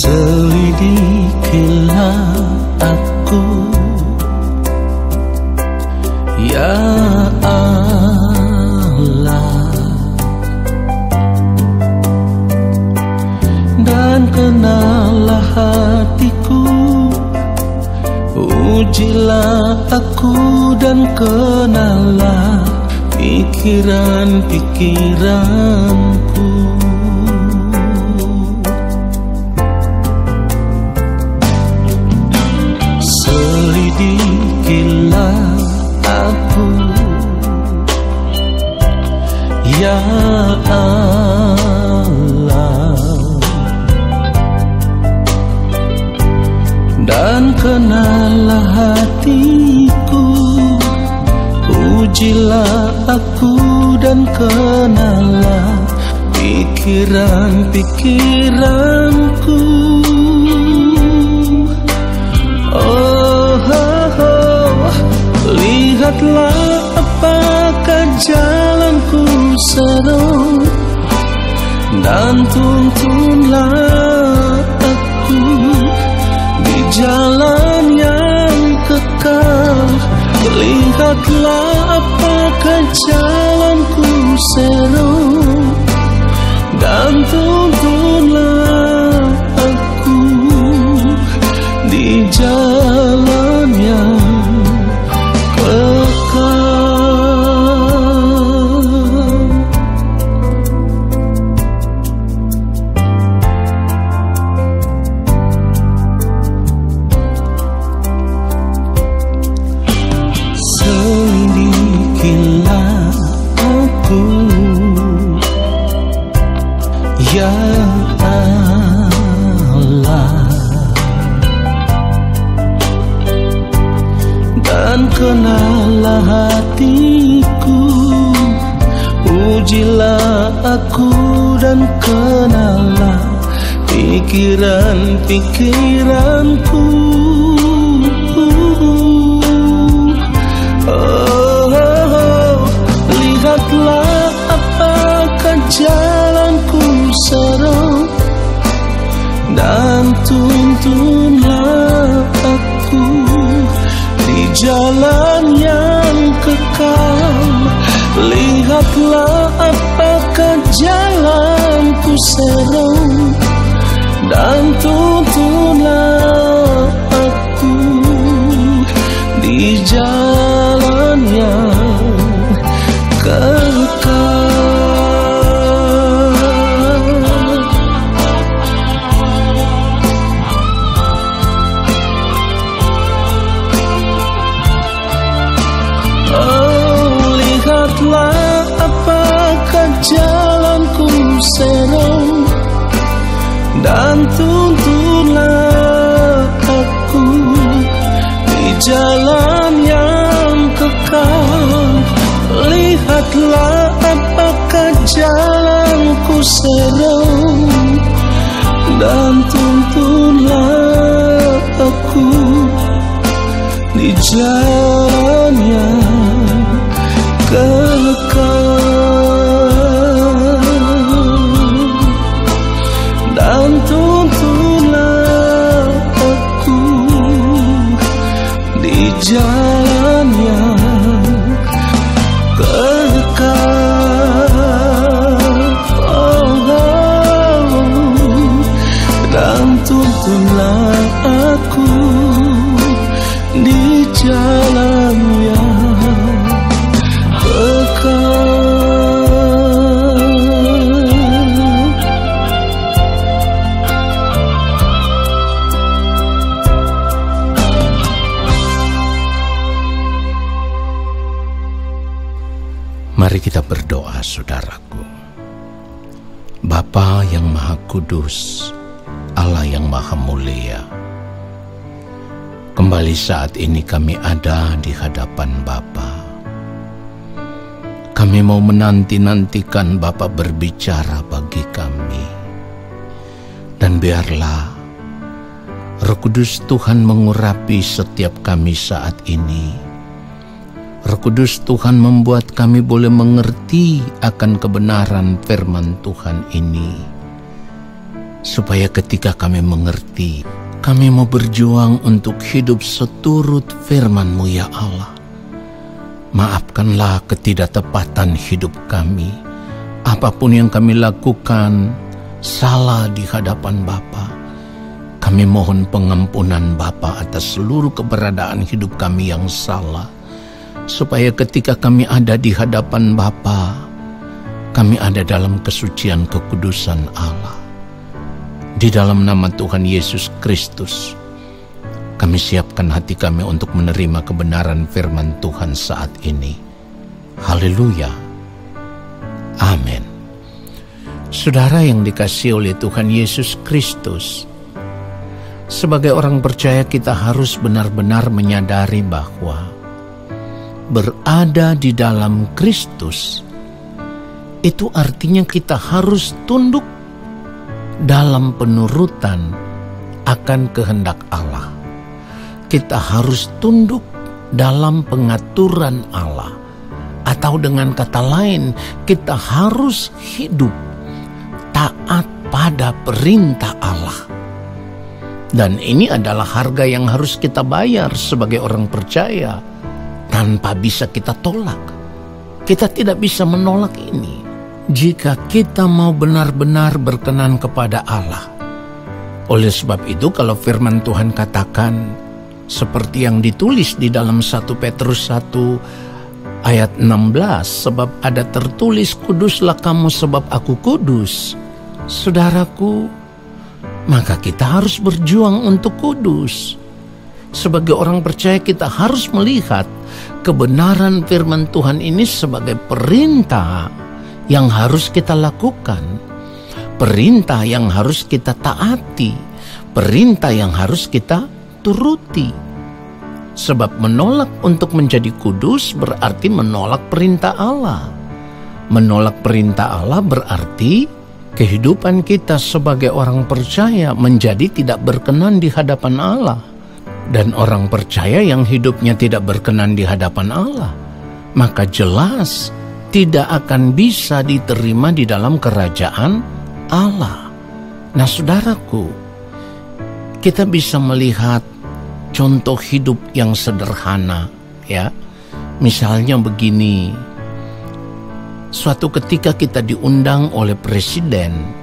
Selidikilah aku, ya Allah, dan kenallah hatiku, ujilah aku dan kenallah pikiran-pikiranku. Selidikilah aku, ya Allah, dan kenallah hatiku, ujilah aku dan kenallah pikiran-pikiranku. Lihatlah apakah jalanku seru, dan tuntunlah aku di jalan yang kekal. Lihatlah apakah jalanku seru, dan tuntunlah aku di jalan yang kenallah hatiku, ujilah aku dan kenallah pikiran-pikiranku. Lihatlah apakah jalanku seru, dan tuntunlah aku di jalan yang kekal. Lihatlah apakah jalanku seru, dan tuntunlah aku di jalan yang kekal. Lihatlah apakah jalanku seru, dan tuntunlah aku di jalan yang kekal. Lihatlah apakah jalanku seru, dan tuntunlah aku di jalan yang kekal, dan tuntunlah aku di jalan yang kekal. Dan tuntunlah aku di jalan yang Mari kita berdoa, saudaraku. Bapa yang Maha Kudus, Allah yang Maha Mulia, kembali saat ini kami ada di hadapan Bapa. Kami mau menanti-nantikan Bapa berbicara bagi kami. Dan biarlah Roh Kudus Tuhan mengurapi setiap kami saat ini. Roh Kudus Tuhan membuat kami boleh mengerti akan kebenaran firman Tuhan ini. supaya ketika kami mengerti, kami mau berjuang untuk hidup seturut firman-Mu ya Allah. Maafkanlah ketidaktepatan hidup kami. Apapun yang kami lakukan salah di hadapan Bapa. Kami mohon pengampunan Bapa atas seluruh keberadaan hidup kami yang salah. Supaya ketika kami ada di hadapan Bapa, kami ada dalam kesucian kekudusan Allah. Di dalam nama Tuhan Yesus Kristus, kami siapkan hati kami untuk menerima kebenaran firman Tuhan saat ini. Haleluya. Amin. Saudara yang dikasihi oleh Tuhan Yesus Kristus, sebagai orang percaya kita harus benar-benar menyadari bahwa berada di dalam Kristus itu artinya kita harus tunduk dalam penurutan akan kehendak Allah. Kita harus tunduk dalam pengaturan Allah. Atau dengan kata lain, kita harus hidup taat pada perintah Allah. Dan ini adalah harga yang harus kita bayar sebagai orang percaya, tanpa bisa kita tolak. Kita tidak bisa menolak ini jika kita mau benar-benar berkenan kepada Allah. Oleh sebab itu, kalau firman Tuhan katakan seperti yang ditulis di dalam 1 Petrus 1 ayat 16, sebab ada tertulis, kuduslah kamu sebab aku kudus. Saudaraku, maka kita harus berjuang untuk kudus. Sebagai orang percaya kita harus melihat kebenaran firman Tuhan ini sebagai perintah yang harus kita lakukan, perintah yang harus kita taati, perintah yang harus kita turuti. Sebab menolak untuk menjadi kudus berarti menolak perintah Allah. Menolak perintah Allah berarti kehidupan kita sebagai orang percaya menjadi tidak berkenan di hadapan Allah. Dan orang percaya yang hidupnya tidak berkenan di hadapan Allah, maka jelas tidak akan bisa diterima di dalam kerajaan Allah. Nah saudaraku, kita bisa melihat contoh hidup yang sederhana, ya. Misalnya begini, suatu ketika kita diundang oleh presiden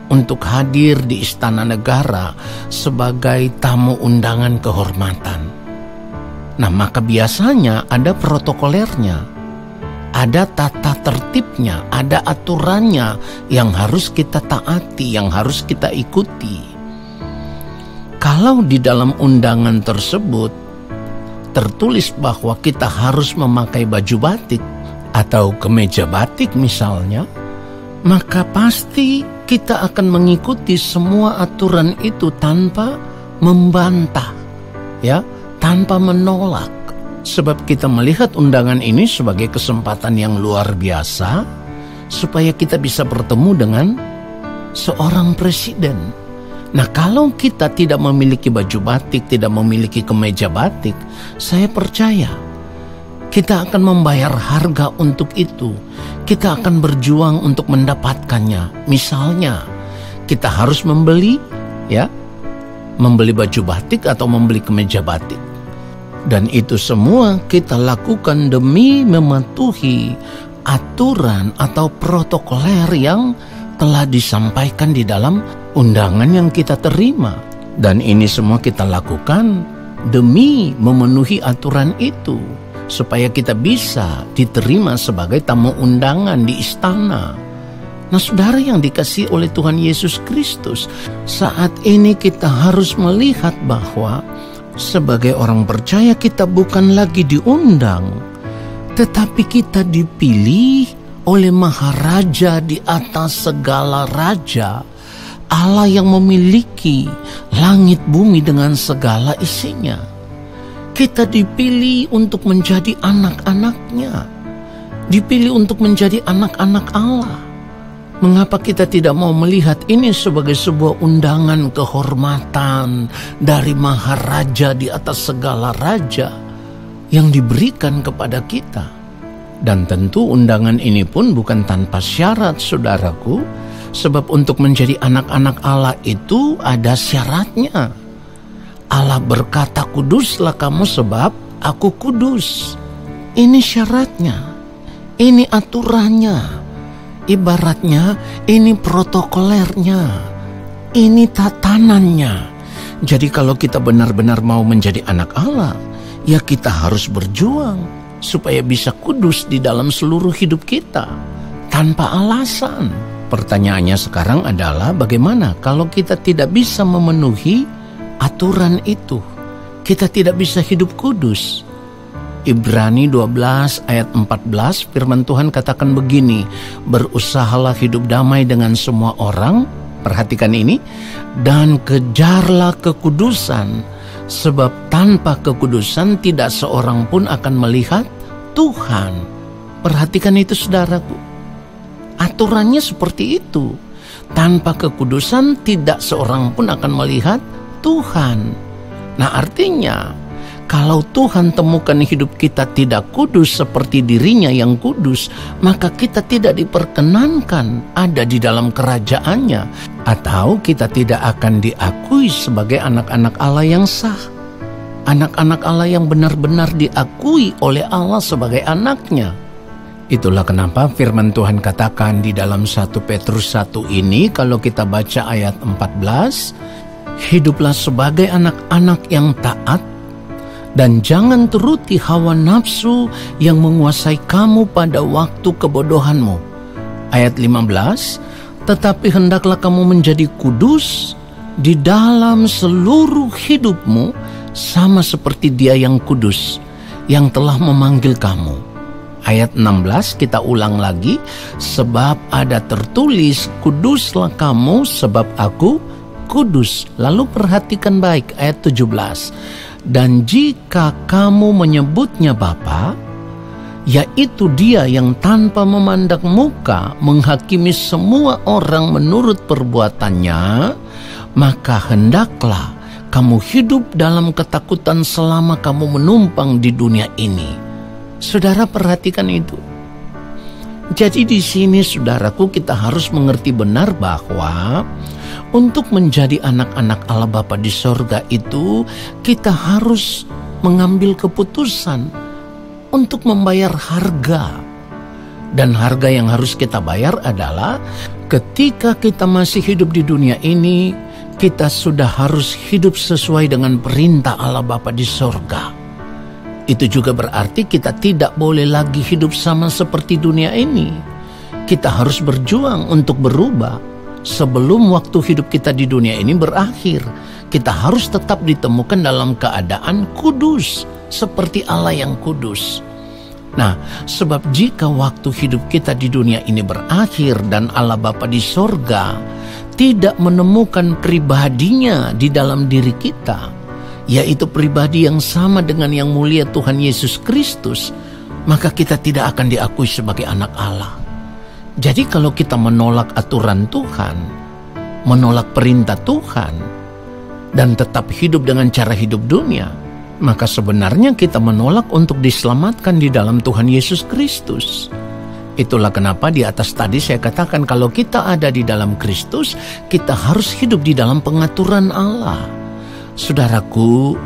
untuk hadir di Istana Negara sebagai tamu undangan kehormatan. Nah, maka biasanya ada protokolernya, ada tata tertibnya, ada aturannya yang harus kita taati, yang harus kita ikuti. Kalau di dalam undangan tersebut tertulis bahwa kita harus memakai baju batik atau kemeja batik misalnya, maka pasti kita akan mengikuti semua aturan itu tanpa membantah, ya, tanpa menolak. Sebab kita melihat undangan ini sebagai kesempatan yang luar biasa supaya kita bisa bertemu dengan seorang presiden. Nah, kalau kita tidak memiliki baju batik, tidak memiliki kemeja batik, saya percaya kita akan membayar harga untuk itu. Kita akan berjuang untuk mendapatkannya. Misalnya, kita harus membeli baju batik atau membeli kemeja batik. Dan itu semua kita lakukan demi mematuhi aturan atau protokoler yang telah disampaikan di dalam undangan yang kita terima. Dan ini semua kita lakukan demi memenuhi aturan itu, supaya kita bisa diterima sebagai tamu undangan di istana. Nah, saudara yang dikasihi oleh Tuhan Yesus Kristus, saat ini kita harus melihat bahwa sebagai orang percaya kita bukan lagi diundang, tetapi kita dipilih oleh Maharaja di atas segala raja, Allah yang memiliki langit bumi dengan segala isinya. Kita dipilih untuk menjadi anak-anaknya, dipilih untuk menjadi anak-anak Allah. Mengapa kita tidak mau melihat ini sebagai sebuah undangan kehormatan dari Maharaja di atas segala raja yang diberikan kepada kita? Dan tentu undangan ini pun bukan tanpa syarat, saudaraku. Sebab untuk menjadi anak-anak Allah itu ada syaratnya. Allah berkata, kuduslah kamu sebab aku kudus. Ini syaratnya, ini aturannya. Ibaratnya ini protokolernya, ini tatanannya. Jadi kalau kita benar-benar mau menjadi anak Allah, ya kita harus berjuang supaya bisa kudus di dalam seluruh hidup kita tanpa alasan. Pertanyaannya sekarang adalah bagaimana kalau kita tidak bisa memenuhi aturan itu? Kita tidak bisa hidup kudus. Ibrani 12 ayat 14 firman Tuhan katakan begini, berusahalah hidup damai dengan semua orang, perhatikan ini, dan kejarlah kekudusan, sebab tanpa kekudusan tidak seorang pun akan melihat Tuhan. Perhatikan itu saudaraku. Aturannya seperti itu. Tanpa kekudusan tidak seorang pun akan melihat Tuhan. Nah artinya, kalau Tuhan temukan hidup kita tidak kudus seperti dirinya yang kudus, maka kita tidak diperkenankan ada di dalam kerajaannya, atau kita tidak akan diakui sebagai anak-anak Allah yang sah. Anak-anak Allah yang benar-benar diakui oleh Allah sebagai anaknya. Itulah kenapa firman Tuhan katakan di dalam 1 Petrus 1 ini, kalau kita baca ayat 14, hiduplah sebagai anak-anak yang taat, dan jangan turuti hawa nafsu yang menguasai kamu pada waktu kebodohanmu. Ayat 15, tetapi hendaklah kamu menjadi kudus di dalam seluruh hidupmu, sama seperti Dia yang kudus, yang telah memanggil kamu. Ayat 16 kita ulang lagi, sebab ada tertulis, kuduslah kamu sebab aku kudus. Lalu perhatikan baik ayat 17, dan jika kamu menyebutnya Bapa, yaitu Dia yang tanpa memandang muka menghakimi semua orang menurut perbuatannya, maka hendaklah kamu hidup dalam ketakutan selama kamu menumpang di dunia ini. Saudara perhatikan itu. Jadi di sini saudaraku kita harus mengerti benar bahwa untuk menjadi anak-anak Allah Bapa di sorga itu kita harus mengambil keputusan untuk membayar harga. Dan harga yang harus kita bayar adalah ketika kita masih hidup di dunia ini, kita sudah harus hidup sesuai dengan perintah Allah Bapa di sorga. Itu juga berarti kita tidak boleh lagi hidup sama seperti dunia ini. Kita harus berjuang untuk berubah. Sebelum waktu hidup kita di dunia ini berakhir, kita harus tetap ditemukan dalam keadaan kudus, seperti Allah yang kudus. Nah, sebab jika waktu hidup kita di dunia ini berakhir dan Allah Bapa di sorga tidak menemukan pribadinya di dalam diri kita, yaitu pribadi yang sama dengan yang mulia Tuhan Yesus Kristus, maka kita tidak akan diakui sebagai anak Allah. Jadi kalau kita menolak aturan Tuhan, menolak perintah Tuhan, dan tetap hidup dengan cara hidup dunia, maka sebenarnya kita menolak untuk diselamatkan di dalam Tuhan Yesus Kristus. Itulah kenapa di atas tadi saya katakan kalau kita ada di dalam Kristus, kita harus hidup di dalam pengaturan Allah. Saudaraku,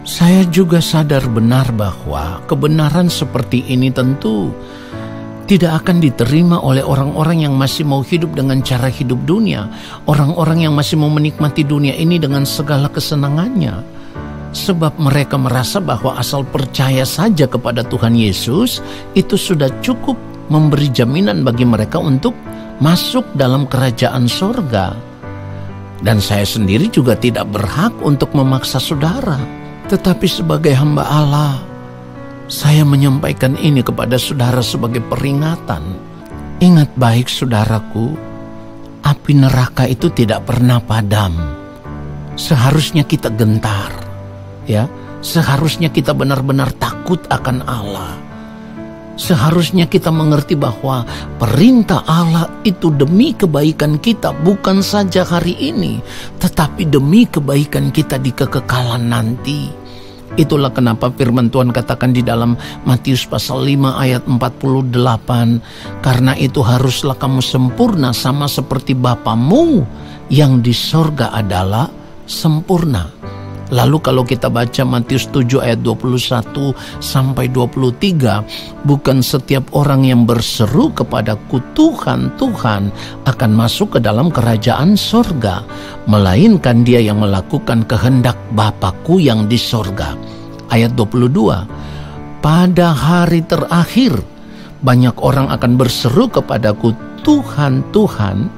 saya juga sadar benar bahwa kebenaran seperti ini tentu tidak akan diterima oleh orang-orang yang masih mau hidup dengan cara hidup dunia, orang-orang yang masih mau menikmati dunia ini dengan segala kesenangannya. Sebab mereka merasa bahwa asal percaya saja kepada Tuhan Yesus, itu sudah cukup memberi jaminan bagi mereka untuk masuk dalam kerajaan sorga. Dan saya sendiri juga tidak berhak untuk memaksa saudara. Tetapi sebagai hamba Allah, saya menyampaikan ini kepada saudara sebagai peringatan. Ingat baik saudaraku, api neraka itu tidak pernah padam. Seharusnya kita gentar, ya. Seharusnya kita benar-benar takut akan Allah. Seharusnya kita mengerti bahwa perintah Allah itu demi kebaikan kita, bukan saja hari ini, tetapi demi kebaikan kita di kekekalan nanti. Itulah kenapa firman Tuhan katakan di dalam Matius pasal 5 ayat 48, karena itu haruslah kamu sempurna sama seperti Bapamu yang di sorga adalah sempurna. Lalu kalau kita baca Matius 7 ayat 21 sampai 23, bukan setiap orang yang berseru kepadaku Tuhan, Tuhan akan masuk ke dalam kerajaan sorga, melainkan dia yang melakukan kehendak Bapa-Ku yang di sorga. Ayat 22, pada hari terakhir banyak orang akan berseru kepadaku, Tuhan, Tuhan,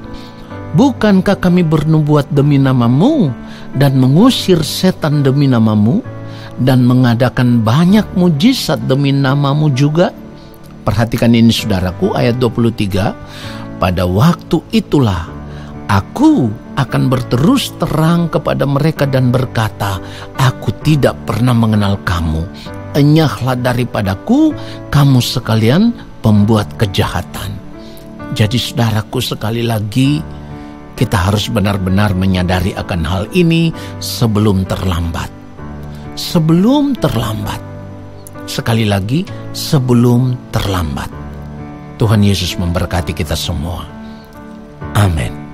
bukankah kami bernubuat demi nama-Mu dan mengusir setan demi nama-Mu dan mengadakan banyak mujizat demi nama-Mu juga? Perhatikan ini saudaraku, ayat 23. Pada waktu itulah aku akan berterus terang kepada mereka dan berkata, aku tidak pernah mengenal kamu. Enyahlah daripadaku, kamu sekalian pembuat kejahatan. Jadi saudaraku, sekali lagi kita harus benar-benar menyadari akan hal ini sebelum terlambat. Sebelum terlambat. Sekali lagi, sebelum terlambat. Tuhan Yesus memberkati kita semua. Amin.